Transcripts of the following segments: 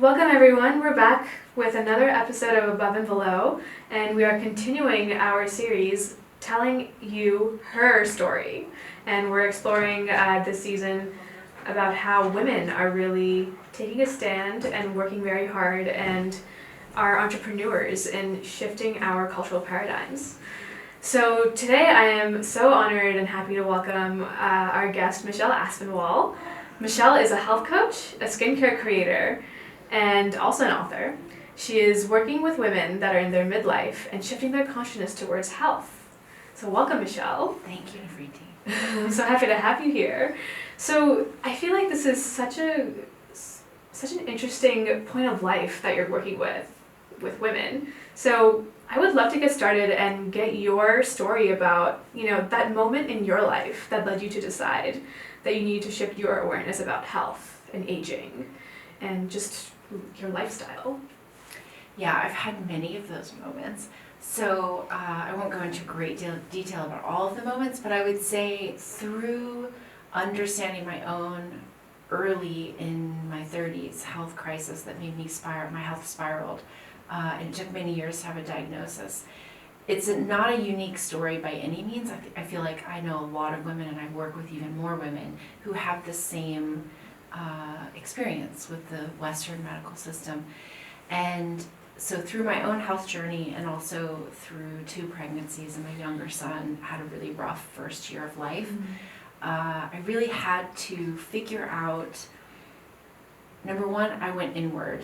Welcome everyone, we're back with another episode of Above and Below, and we are continuing our series telling you her story. And we're exploring this season about how women are really taking a stand and working very hard and are entrepreneurs in shifting our cultural paradigms. So today I am so honored and happy to welcome our guest, Michelle Aspinwall. Michelle is a health coach, a skincare creator, and also an author. She is working with women that are in their midlife and shifting their consciousness towards health. So welcome, Michelle. Thank you, Nefertiti. I'm so happy to have you here. So I feel like this is such an interesting point of life that you're working with women. So I would love to get started and get your story about, that moment in your life that led you to decide that you need to shift your awareness about health and aging and just your lifestyle. Yeah, I've had many of those moments. So I won't go into great detail about all of the moments, but I would say through understanding my own early in my 30s health crisis that made me my health spiraled, and it took many years to have a diagnosis. It's not a unique story by any means. I feel like I know a lot of women, and I work with even more women who have the same experience with the Western medical system. And so through my own health journey and also through 2 pregnancies and my younger son had a really rough first year of life, I really had to figure out, number one, I went inward,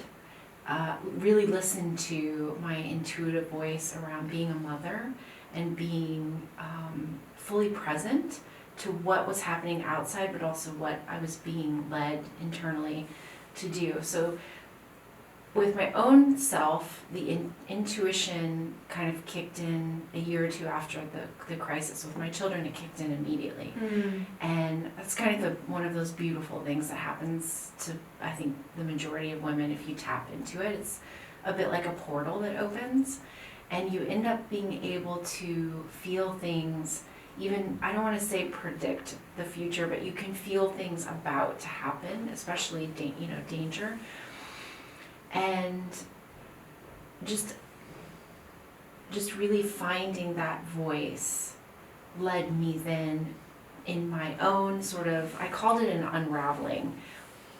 really listened to my intuitive voice around being a mother and being fully present to what was happening outside, but also what I was being led internally to do. So with my own self, the intuition kind of kicked in a year or 2 after the crisis. With my children, it kicked in immediately. And that's kind of one of those beautiful things that happens to, I think, the majority of women if you tap into it. It's a bit like a portal that opens, and you end up being able to feel things. Even, I don't want to say predict the future, but you can feel things about to happen, especially danger. And just really finding that voice led me then in my own sort of, I called it an unraveling.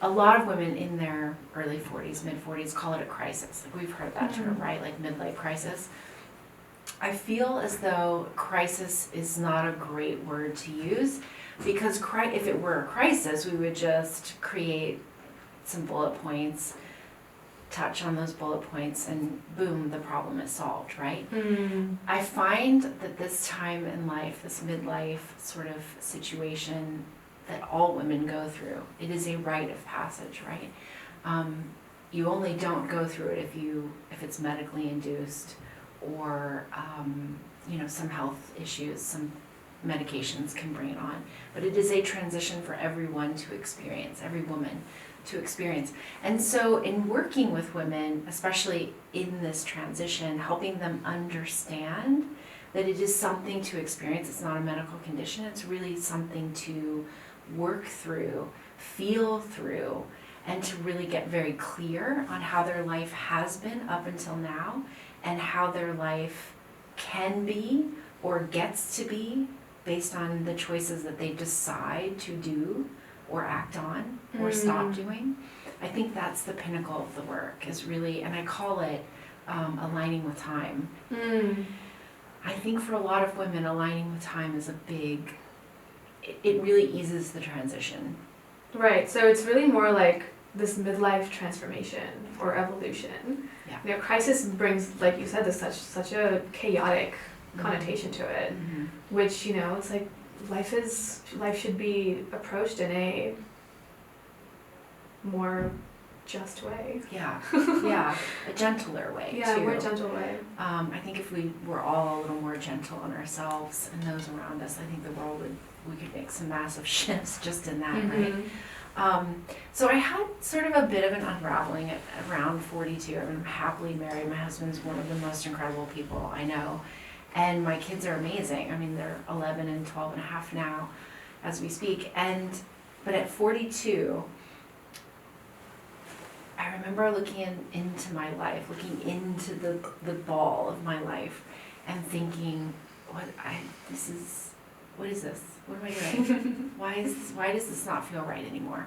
A lot of women in their early 40s, mid 40s call it a crisis. Like we've heard that term, right? Like midlife crisis. I feel as though crisis is not a great word to use, because if it were a crisis, we would just create some bullet points, touch on those bullet points, and boom, the problem is solved, right? I find that this time in life, this midlife sort of situation that all women go through, it is a rite of passage, right? You only don't go through it if it's medically induced, or some health issues, some medications can bring it on. But it is a transition for everyone to experience, every woman to experience. And so in working with women, especially in this transition, helping them understand that it is something to experience, it's not a medical condition, it's really something to work through, feel through, and to really get very clear on how their life has been up until now, and how their life can be or gets to be based on the choices that they decide to do or act on or stop doing. I think that's the pinnacle of the work, is really, and I call it aligning with time. I think for a lot of women, aligning with time is it really eases the transition. Right, so it's really more like this midlife transformation or evolution. Yeah. Crisis brings, like you said, such a chaotic connotation to it, which it's like life should be approached in a more just way. Yeah, a gentler way. Yeah, too. a more gentle way. I think if we were all a little more gentle on ourselves and those around us, I think we could make some massive shifts just in that, right? So I had sort of a bit of an unraveling at around 42. I'm happily married. My husband's one of the most incredible people I know. And my kids are amazing. I mean, they're 11 and 12 and a half now as we speak. But at 42, I I remember looking into my life, looking into the ball of my life, and thinking, what is this? What am I doing? Why does this not feel right anymore?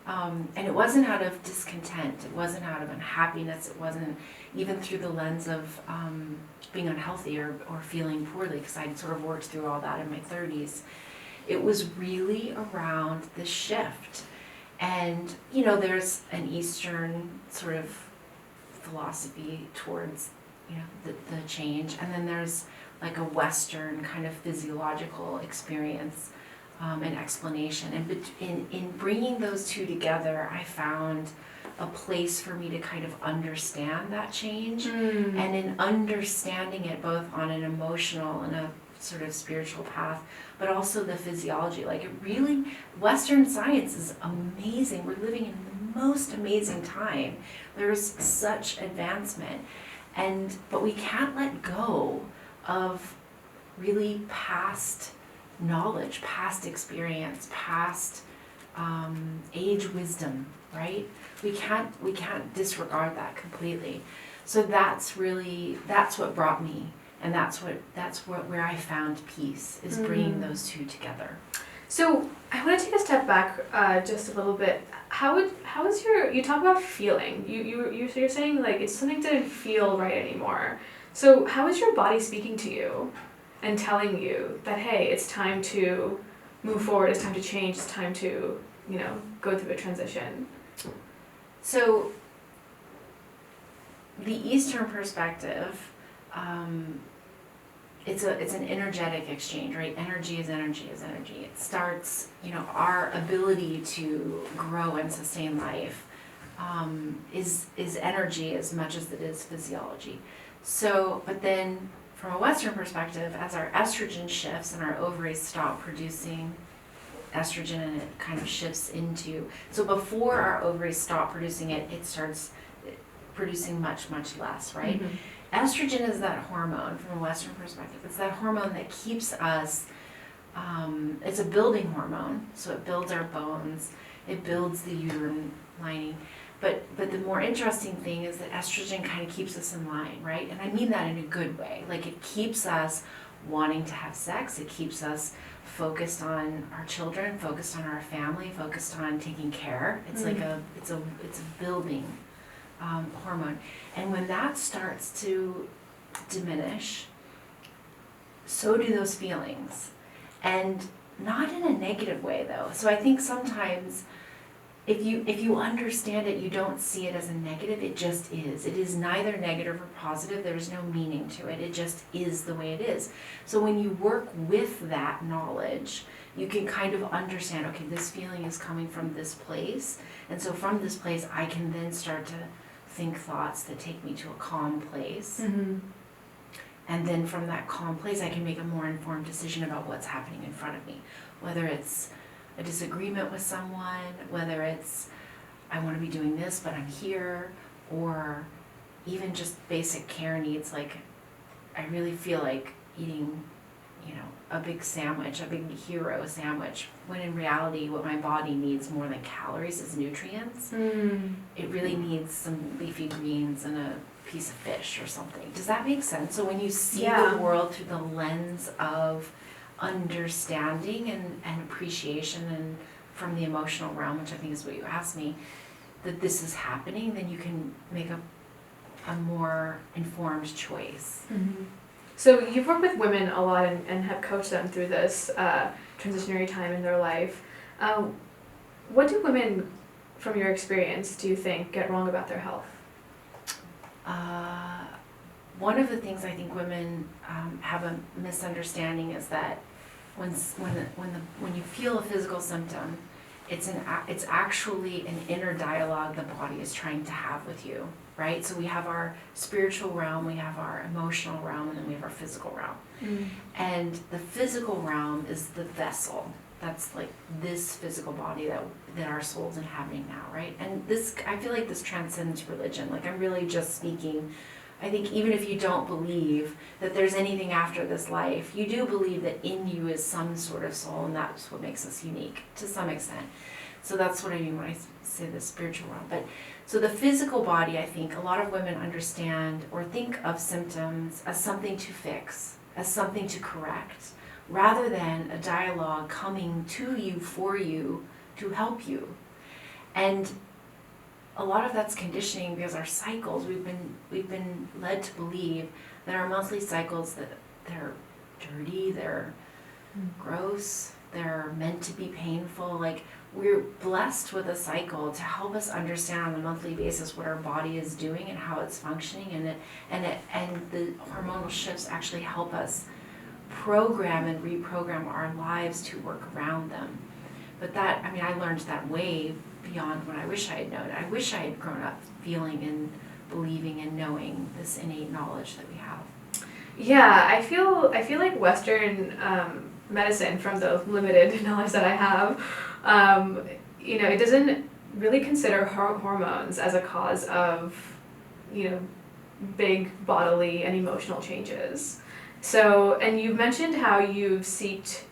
And it wasn't out of discontent. It wasn't out of unhappiness. It wasn't even through the lens of being unhealthy or feeling poorly, because I'd sort of worked through all that in my 30s. It was really around the shift. And, you know, there's an Eastern sort of philosophy towards, you know, the change. And then there's like a Western kind of physiological experience and explanation. And in bringing those two together, I found a place for me to kind of understand that change. And in understanding it both on an emotional and a sort of spiritual path, but also the physiology. Like, it really, Western science is amazing. We're living in the most amazing time. There's such advancement. But we can't let go of really past knowledge, past experience, past age wisdom, right? We can't disregard that completely. So that's what brought me, and that's where I found peace, is bringing those two together. So I want to take a step back just a little bit. How is you talk about feeling? You're saying like it's something didn't feel right anymore. So how is your body speaking to you and telling you that, hey, it's time to move forward, it's time to change, it's time to, you know, go through a transition? So the Eastern perspective, it's an energetic exchange, right? Energy is energy is energy. It starts, you know, our ability to grow and sustain life is energy as much as it is physiology. So, but then from a Western perspective, as our estrogen shifts and our ovaries stop producing estrogen, and it kind of shifts into, so before our ovaries stop producing it, it starts producing much, much less, right? Estrogen is that hormone from a Western perspective. It's that hormone that keeps us, it's a building hormone, so it builds our bones, it builds the uterine lining. But the more interesting thing is that estrogen kind of keeps us in line, right? And I mean that in a good way. Like, it keeps us wanting to have sex. It keeps us focused on our children, focused on our family, focused on taking care. It's like it's a building hormone. And when that starts to diminish, so do those feelings. And not in a negative way, though. So I think sometimes if you understand it, you don't see it as a negative. It just is. It is neither negative or positive. There's no meaning to it. It just is the way it is. So when you work with that knowledge, you can kind of understand, okay, this feeling is coming from this place. And so from this place, I can then start to think thoughts that take me to a calm place. And then from that calm place, I can make a more informed decision about what's happening in front of me. Whether it's a disagreement with someone, whether it's I want to be doing this but I'm here, or even just basic care needs, like I really feel like eating, you know, a big sandwich, a big hero sandwich, when in reality what my body needs more than calories is nutrients. It really needs some leafy greens and a piece of fish or something. Does that make sense? So when you see the world through the lens of understanding and appreciation, and from the emotional realm, which I think is what you asked me, that this is happening, then you can make a more informed choice. So you've worked with women a lot and have coached them through this transitionary time in their life. What do women, from your experience, do you think get wrong about their health? One of the things I think women have a misunderstanding is that when you feel a physical symptom, it's actually an inner dialogue the body is trying to have with you, right? So we have our spiritual realm, we have our emotional realm, and then we have our physical realm. And the physical realm is the vessel. That's like this physical body that our soul's inhabiting now, right? And this, I feel like this transcends religion. Like, I'm really just speaking, I think even if you don't believe that there's anything after this life, you do believe that in you is some sort of soul, and that's what makes us unique to some extent. So that's what I mean when I say the spiritual realm. But so the physical body, I think a lot of women understand or think of symptoms as something to fix, as something to correct, rather than a dialogue coming to you for you to help you. And a lot of that's conditioning because our cycles, we've been led to believe that our monthly cycles, that they're dirty, they're gross, they're meant to be painful. Like, we're blessed with a cycle to help us understand on a monthly basis what our body is doing and how it's functioning, and the hormonal shifts actually help us program and reprogram our lives to work around them. But that, I mean, I learned that way beyond what I wish I had known. I wish I had grown up feeling and believing and knowing this innate knowledge that we have. Yeah, I feel like Western medicine, from the limited knowledge that I have, it doesn't really consider hormones as a cause of, big bodily and emotional changes. So, and you've mentioned how you've sought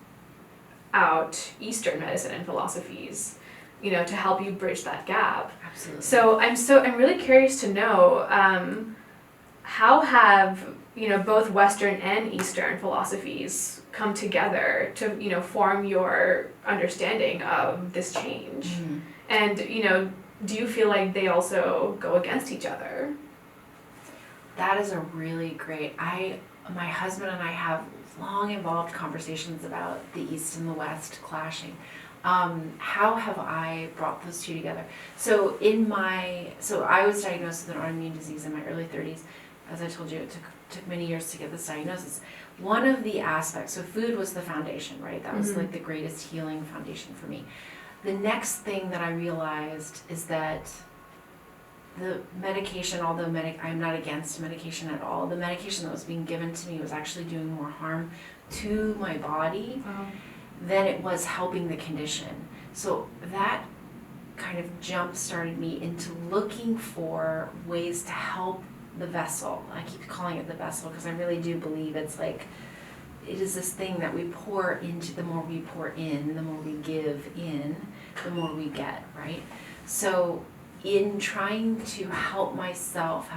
out Eastern medicine and philosophies, to help you bridge that gap. Absolutely. So I'm really curious to know, how have, both Western and Eastern philosophies come together to, form your understanding of this change? Mm-hmm. And, do you feel like they also go against each other? That is a really great, my husband and I have long involved conversations about the East and the West clashing. How have I brought those two together? So I was diagnosed with an autoimmune disease in my early 30s. As I told you, it took many years to get this diagnosis. One of the aspects, so food was the foundation, right? That was like the greatest healing foundation for me. The next thing that I realized is that the medication, although I'm not against medication at all, the medication that was being given to me was actually doing more harm to my body than it was helping the condition. So that kind of jump started me into looking for ways to help the vessel. I keep calling it the vessel because I really do believe it's like, it is this thing that we pour into. The more we pour in, the more we give in, the more we get, right? So in trying to help myself,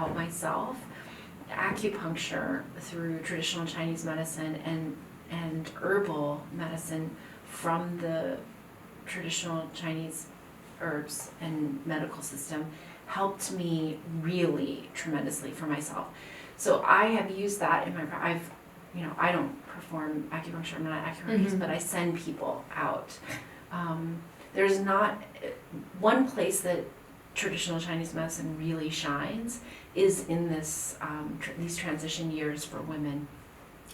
acupuncture through traditional Chinese medicine and herbal medicine from the traditional Chinese herbs and medical system helped me really tremendously for myself. So I have used that in my, I don't perform acupuncture, I'm not an acupuncturist, but I send people out. There's not, one place that traditional Chinese medicine really shines is in this these transition years for women.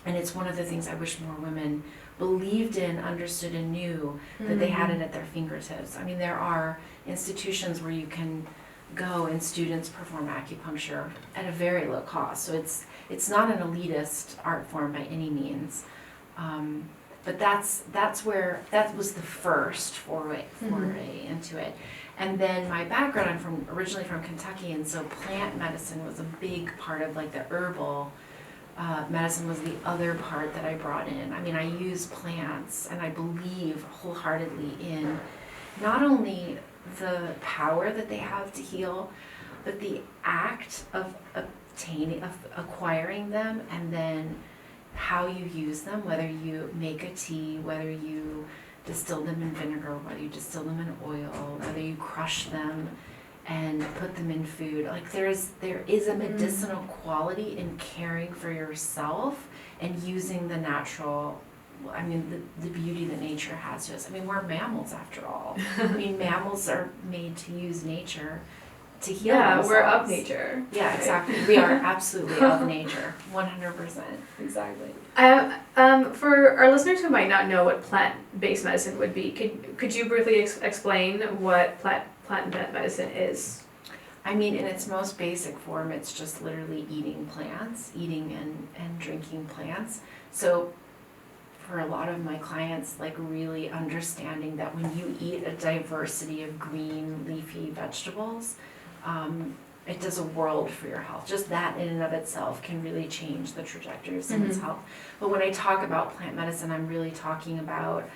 And it's one of the things I wish more women believed in, understood, and knew that they had it at their fingertips. I mean, there are institutions where you can go and students perform acupuncture at a very low cost. So it's not an elitist art form by any means. But that's where, that was the first foray into it. And then my background, I'm originally from Kentucky, and so plant medicine was a big part of like the herbal medicine was the other part that I brought in. I mean, I use plants, and I believe wholeheartedly in not only the power that they have to heal, but the act of acquiring them, and then how you use them, whether you make a tea, whether you distill them in vinegar, whether you distill them in oil, whether you crush them and put them in food. Like there is a medicinal quality in caring for yourself and using the natural, I mean, the beauty that nature has to us. I mean, we're mammals after all. I mean, mammals are made to use nature to heal themselves. We're of nature. Yeah, exactly. We are absolutely of nature, 100%. Exactly. For our listeners who might not know what plant-based medicine would be, could you briefly explain what plant medicine is? I mean, in its most basic form, it's just literally eating plants, eating and drinking plants. So for a lot of my clients, like really understanding that when you eat a diversity of green leafy vegetables, it does a world for your health. Just that in and of itself can really change the trajectory of someone's health. But when I talk about plant medicine, I'm really talking about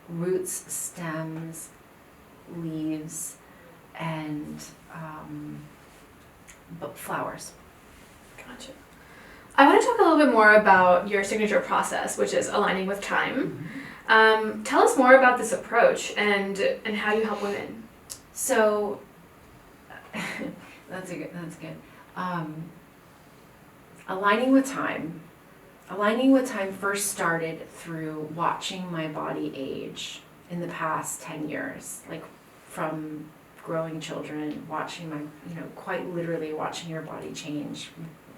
roots, stems, leaves, and flowers. Gotcha. I want to talk a little bit more about your signature process, which is aligning with time. Tell us more about this approach and how you help women. So that's good. Aligning with time. Aligning with time first started through watching my body age in the past 10 years, like from growing children, watching my, quite literally watching your body change,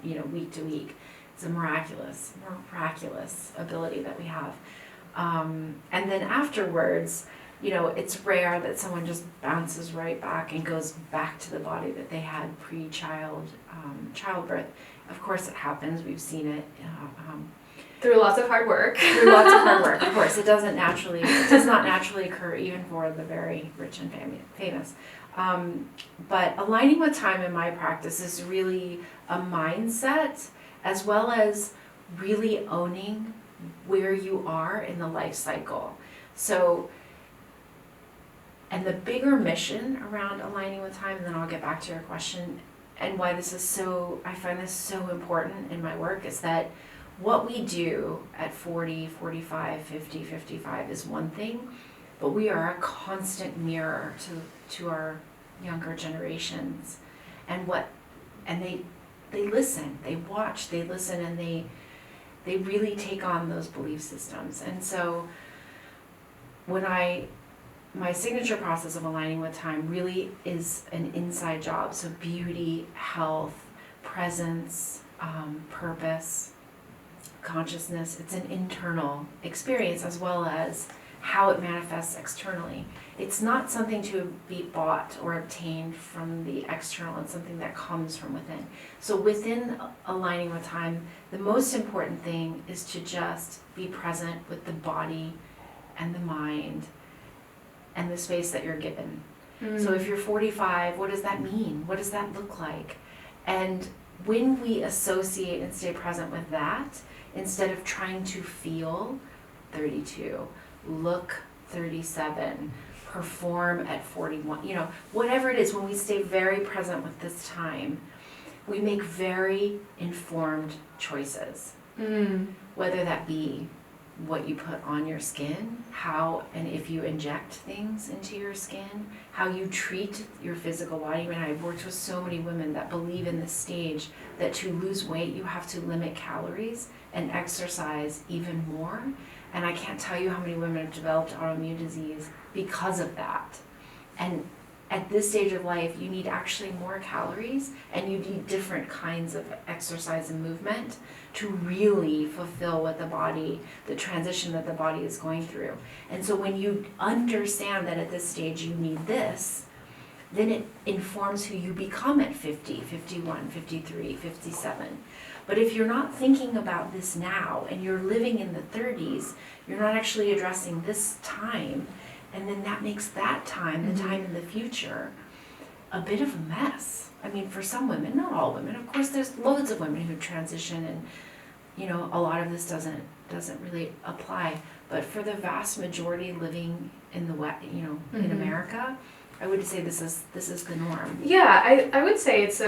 week to week. It's a miraculous ability that we have. And then afterwards, it's rare that someone just bounces right back and goes back to the body that they had childbirth. Of course it happens, we've seen it. Through lots of hard work. Of course. It does not naturally occur even for the very rich and famous. But aligning with time in my practice is really a mindset, as well as really owning where you are in the life cycle. So, and the bigger mission around aligning with time, and then I'll get back to your question, and why I find this so important in my work, is that what we do at 40, 45, 50, 55 is one thing, but we are a constant mirror to our younger generations. And they listen, they watch, they listen, and they really take on those belief systems. And so my signature process of aligning with time really is an inside job. So beauty, health, presence, purpose, consciousness. It's an internal experience, as well as how it manifests externally. It's not something to be bought or obtained from the external. It's something that comes from within. So within aligning with time, the most important thing is to just be present with the body and the mind and the space that you're given. So if you're 45, what does that mean? What does that look like? And when we associate and stay present with that, instead of trying to feel 32, look 37, perform at 41, whatever it is, when we stay very present with this time, we make very informed choices. Whether that be what you put on your skin, how and if you inject things into your skin, how you treat your physical body. I mean, I've worked with so many women that believe in this stage that to lose weight, you have to limit calories and exercise even more. And I can't tell you how many women have developed autoimmune disease because of that. And at this stage of life, you need actually more calories, and you need different kinds of exercise and movement to really fulfill the transition that the body is going through. And so when you understand that at this stage you need this, then it informs who you become at 50, 51, 53, 57. But if you're not thinking about this now, and you're living in the 30s, you're not actually addressing this time, and then that makes that time, the time in the future, a bit of a mess. I mean, for some women, not all women. Of course, there's loads of women who transition, and a lot of this doesn't really apply. But for the vast majority living in the West, in America, I would say this is the norm. Yeah, I would say it's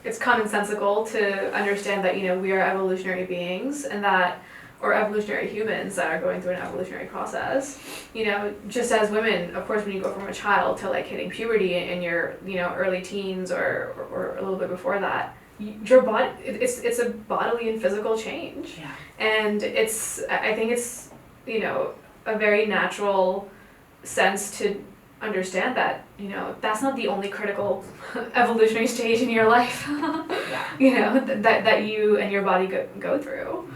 it's commonsensical to understand that we are evolutionary beings, and that, or evolutionary humans that are going through an evolutionary process. Just as women, of course, when you go from a child to like hitting puberty in your early teens or a little bit before that, your body, it's a bodily and physical change. Yeah. And I think it's a very natural sense to understand that that's not the only critical evolutionary stage in your life. That you and your body go through.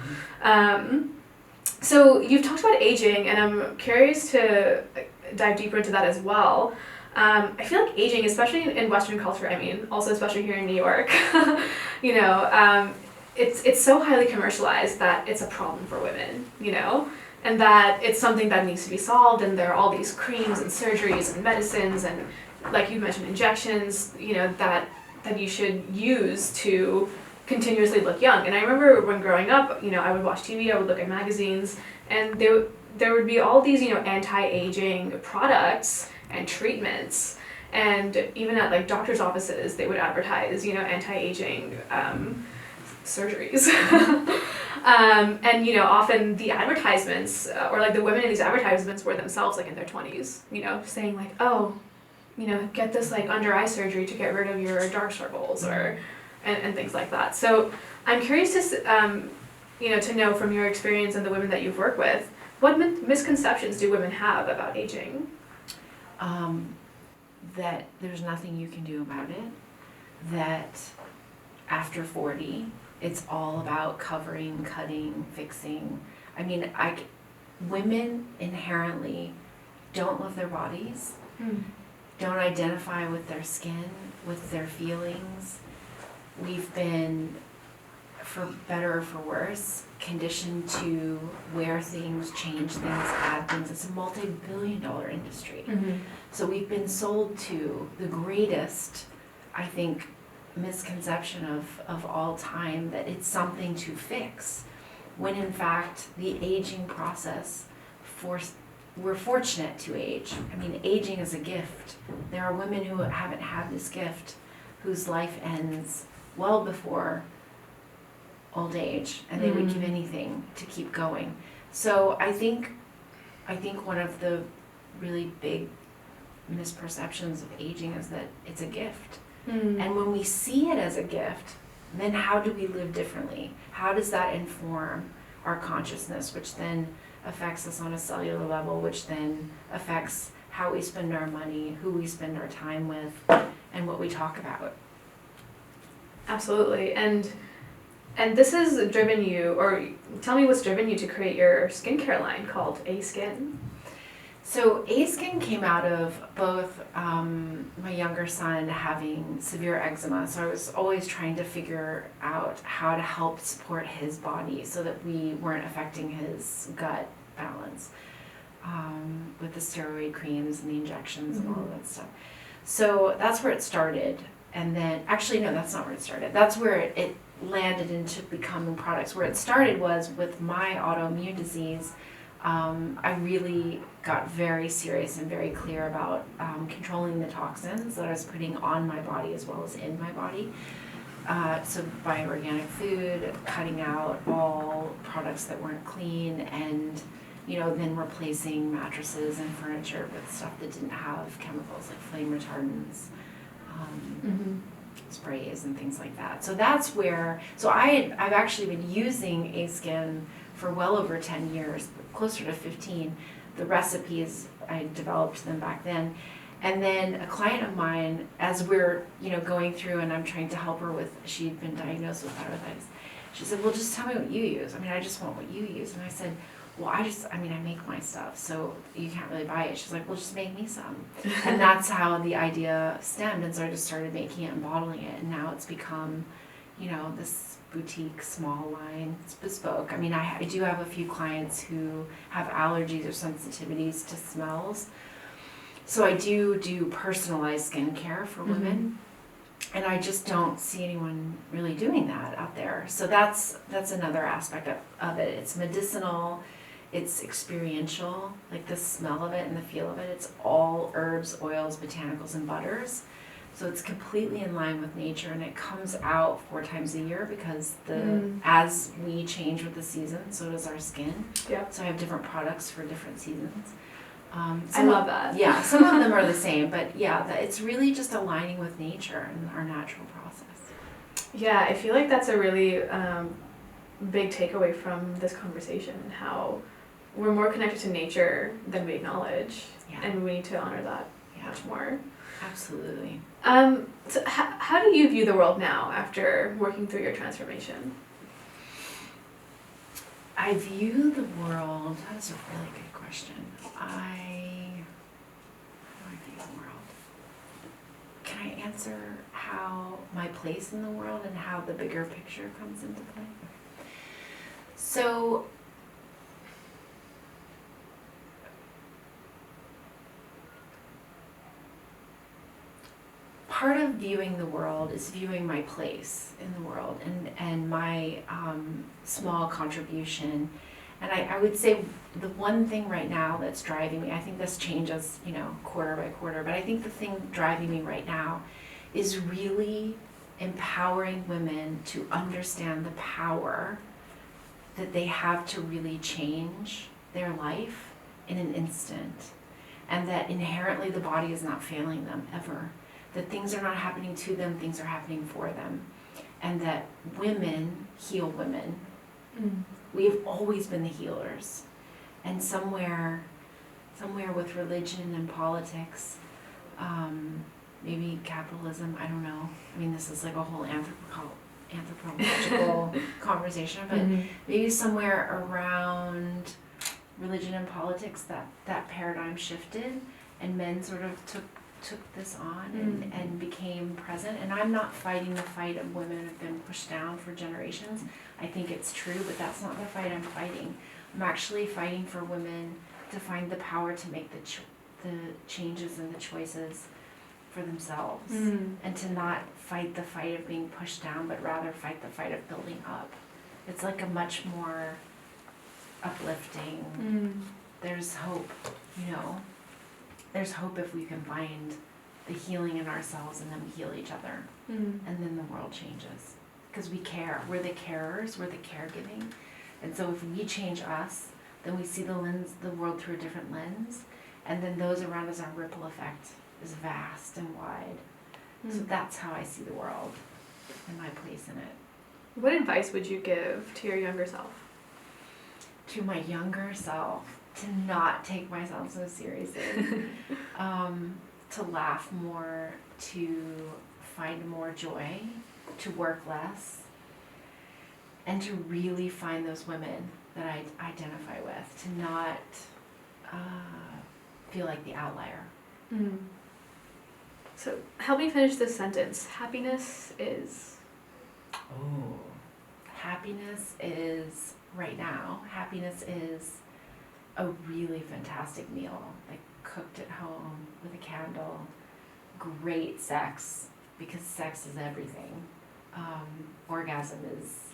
So you've talked about aging, and I'm curious to dive deeper into that as well. I feel like aging, especially in Western culture, also especially here in New York, it's so highly commercialized that it's a problem for women, and that it's something that needs to be solved, and there are all these creams and surgeries and medicines and, like you mentioned, injections, that you should use to continuously look young. And I remember when growing up, I would watch TV, I would look at magazines, and there would be all these, anti-aging products, and treatments. And even at like doctor's offices, they would advertise, anti-aging surgeries. And often the advertisements or like the women in these advertisements were themselves like in their 20s, saying like, oh, get this like under eye surgery to get rid of your dark circles and things like that. So I'm curious to know from your experience and the women that you've worked with, what misconceptions do women have about aging? That there's nothing you can do about it, that after 40, it's all about covering, cutting, fixing. I mean, women inherently don't love their bodies, don't identify with their skin, with their feelings. We've been, for better or for worse, conditioned to wear things, change things, add things. It's a multi-billion-dollar industry. So we've been sold to the greatest, I think, misconception of all time, that it's something to fix, when in fact the aging process, we're fortunate to age. I mean, aging is a gift. There are women who haven't had this gift, whose life ends well before old age, and they would give anything to keep going. So I think one of the really big misperceptions of aging is that it's a gift. And when we see it as a gift, then how do we live differently? How does that inform our consciousness, which then affects us on a cellular level, which then affects how we spend our money, who we spend our time with, and what we talk about? Absolutely. And this has driven you, or tell me what's driven you to create your skincare line called A-Skin. So A-Skin came out of both my younger son having severe eczema, so I was always trying to figure out how to help support his body so that we weren't affecting his gut balance with the steroid creams and the injections and all of that stuff. So that's where it started. And then, actually no, that's not where it started. That's where it landed into becoming products. Where it started was with my autoimmune disease. I really got very serious and very clear about controlling the toxins that I was putting on my body as well as in my body. So buying organic food, cutting out all products that weren't clean, and then replacing mattresses and furniture with stuff that didn't have chemicals like flame retardants, sprays and things like that. So that's where, I've actually been using A-Skin for well over 10 years, closer to 15. The recipes, I developed them back then. And then a client of mine, as we're going through and I'm trying to help her with, she'd been diagnosed with thyroiditis. She said, well, just tell me what you use. I mean, I just want what you use. And I said, well, I make my stuff, so you can't really buy it. She's like, well, just make me some. And that's how the idea stemmed. And so I just started making it and bottling it. And now it's become, this boutique small line. It's bespoke. I mean, I do have a few clients who have allergies or sensitivities to smells. So I do personalized skincare for women. And I just don't see anyone really doing that out there. So that's another aspect of it. It's medicinal, it's experiential, like the smell of it and the feel of it. It's all herbs, oils, botanicals, and butters. So it's completely in line with nature, and it comes out 4 times a year because as we change with the season, so does our skin. Yeah. So I have different products for different seasons. I love that. Yeah, some of them are the same, but it's really just aligning with nature and our natural process. Yeah, I feel like that's a really big takeaway from this conversation, and how we're more connected to nature than we acknowledge, and we need to honor that much more. Absolutely. So how do you view the world now after working through your transformation? I view the world, that's a really good question. How do I view the world? Can I answer how my place in the world and how the bigger picture comes into play? So, part of viewing the world is viewing my place in the world and my small contribution, And I would say the one thing right now that's driving me, I think this changes, quarter by quarter, but I think the thing driving me right now is really empowering women to understand the power that they have to really change their life in an instant. And that inherently the body is not failing them ever. That things are not happening to them, things are happening for them. And that women heal women. We have always been the healers. And somewhere with religion and politics, maybe capitalism, I don't know. I mean, this is like a whole anthropological conversation, but maybe somewhere around religion and politics that paradigm shifted, and men sort of took this on and became present. And I'm not fighting the fight of women have been pushed down for generations. I think it's true, but that's not the fight I'm fighting. I'm actually fighting for women to find the power to make the changes and the choices for themselves, and to not fight the fight of being pushed down, but rather fight the fight of building up. It's like a much more uplifting, there's hope, there's hope if we can find the healing in ourselves and then we heal each other, and then the world changes. Because we care, we're the carers, we're the caregiving, and so if we change us, then we see the world through a different lens, and then those around us, our ripple effect is vast and wide. So that's how I see the world and my place in it. What advice would you give to your younger self? To my younger self, to not take myself so seriously, to laugh more, to find more joy, to work less, and to really find those women that I identify with, to not feel like the outlier. So help me finish this sentence. Happiness is... Happiness is, right now, happiness is a really fantastic meal, like cooked at home with a candle, great sex, because sex is everything. Orgasm is,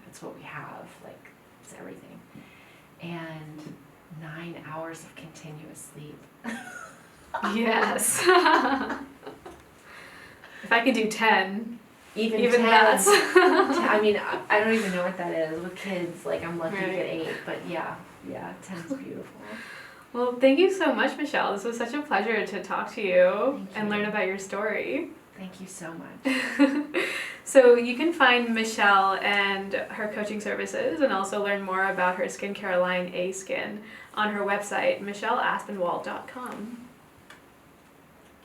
it's what we have, like, it's everything. And 9 hours of continuous sleep. Yes. If I could do 10, even 10, that's... I don't even know what that is. With kids, like, I'm lucky to get 8, but yeah, 10's beautiful. Well, thank you so much, Michelle. This was such a pleasure to talk to you and learn about your story. Thank you so much. So you can find Michelle and her coaching services, and also learn more about her skincare line, A Skin, on her website, michelleaspinwall.com.